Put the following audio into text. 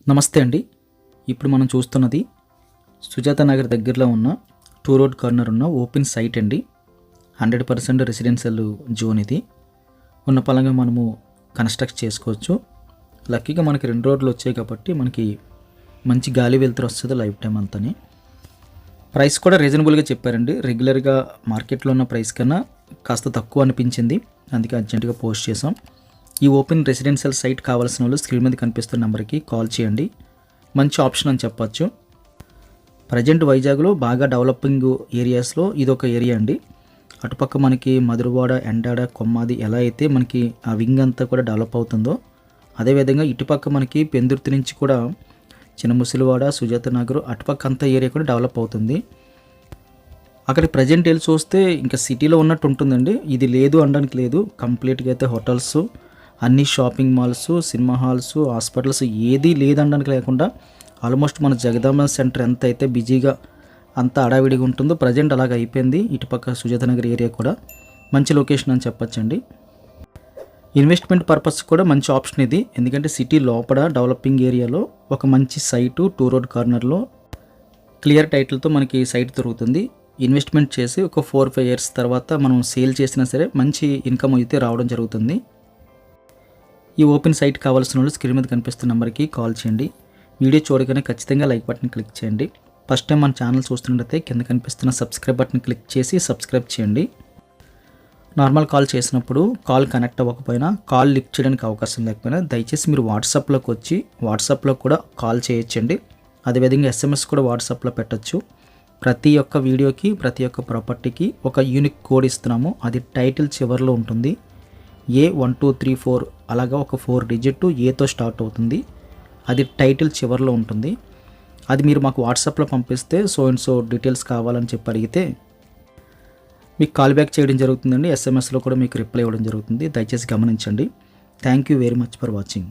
నమస్తే అండి. ఇప్పుడు మనం చూస్తున్నది సుజాత నగర్ దగ్గరలో ఉన్న 2 రోడ్ కార్నర్ ఉన్న ఓపెన్ సైట్ అండి. 100% రెసిడెన్షియల్ జోన్ ఇది. ఉన్న పలంగా మనము కన్స్ట్రక్ట్ చేసుకోవచ్చు. లక్కీగా మనకి 2 రోడ్లు వచ్చాయి కాబట్టి మనకి మంచి గాలి వెలుతురు వస్తుంది లైఫ్ టైం అంతని. ప్రైస్ కూడా రీజనబుల్గా చెప్పారండి. రెగ్యులర్గా మార్కెట్లో ఉన్న ప్రైస్ కన్నా కాస్త తక్కువ అనిపించింది, అందుకే అర్జెంటుగా పోస్ట్ చేసాం. ఈ ఓపెన్ రెసిడెన్షియల్ సైట్ కావాల్సిన వాళ్ళు స్క్రీన్ మీద కనిపిస్తున్న నెంబర్కి కాల్ చేయండి. మంచి ఆప్షన్ అని చెప్పచ్చు. ప్రజెంట్ వైజాగ్లో బాగా డెవలపింగ్ ఏరియాస్లో ఇదొక ఏరియా అండి. అటుపక్క మనకి మధురవాడ, ఎండాడ, కొమ్మాది ఎలా అయితే మనకి ఆ వింగ్ అంతా కూడా డెవలప్ అవుతుందో అదేవిధంగా ఇటుపక్క మనకి పెందుర్తి నుంచి కూడా చిన్న ముసిలివాడ, సుజాత నగర్ అటుపక్క అంతా ఏరియా కూడా డెవలప్ అవుతుంది. అక్కడ ప్రజెంట్ వెళ్ళి చూస్తే ఇంకా సిటీలో ఉన్నట్టు ఉంటుందండి. ఇది లేదు అనడానికి లేదు. కంప్లీట్గా అయితే హోటల్స్, అన్ని shopping malls, cinema halls, hospitals ఏదీ లేదనడానికి లేకుండా ఆల్మోస్ట్ మన జగదాంబ సెంటర్ ఎంత అయితే బిజీగా అంత అడావిడిగా ఉంటుందో ప్రజెంట్ అలాగ అయిపోయింది. ఇటుపక్క సుజాత నగర్ ఏరియా కూడా మంచి లొకేషన్ అని చెప్పచ్చండి. ఇన్వెస్ట్మెంట్ పర్పస్ కూడా మంచి ఆప్షన్ ఇది. ఎందుకంటే సిటీ లోపల డెవలపింగ్ ఏరియాలో ఒక మంచి సైటు 2 రోడ్ కార్నర్లో క్లియర్ టైటిల్తో మనకి సైట్ దొరుకుతుంది. ఇన్వెస్ట్మెంట్ చేసి ఒక 4-5 ఇయర్స్ తర్వాత మనం సేల్ చేసినా సరే మంచి ఇన్కమ్ అయితే రావడం జరుగుతుంది. ఈ ఓపెన్ సైట్ కావాల్సిన వాళ్ళు స్క్రీన్ మీద కనిపిస్తున్న నెంబర్కి కాల్ చేయండి. వీడియో చూడగానే ఖచ్చితంగా లైక్ బటన్ క్లిక్ చేయండి. ఫస్ట్ టైం మన ఛానల్ చూస్తున్నట్లయితే కింద కనిపిస్తున్న సబ్స్క్రైబ్ బటన్ క్లిక్ చేసి సబ్స్క్రైబ్ చేయండి. నార్మల్ కాల్ చేసినప్పుడు కాల్ కనెక్ట్ అవ్వకపోయినా, కాల్ లిఫ్ట్ చేయడానికి అవకాశం లేకపోయినా దయచేసి మీరు వాట్సాప్లోకి వచ్చి వాట్సాప్లో కూడా కాల్ చేయొచ్చండి. అదేవిధంగా ఎస్ఎంఎస్ కూడా వాట్సాప్లో పెట్టచ్చు. ప్రతి ఒక్క వీడియోకి, ప్రతి ఒక్క ప్రాపర్టీకి ఒక యూనిక్ కోడ్ ఇస్తున్నాము. అది టైటిల్ చివరిలో ఉంటుంది. A1234 అలాగా ఒక 4 డిజిట్ ఏతో స్టార్ట్ అవుతుంది. అది టైటిల్ చివరిలో ఉంటుంది. అది మీరు మాకు వాట్సాప్లో పంపిస్తే సో అండ్ సో డీటెయిల్స్ కావాలని చెప్పి అడిగితే మీకు కాల్ బ్యాక్ చేయడం జరుగుతుందండి. ఎస్ఎంఎస్లో కూడా మీకు రిప్లై ఇవ్వడం జరుగుతుంది. దయచేసి గమనించండి. Thank you very much for watching.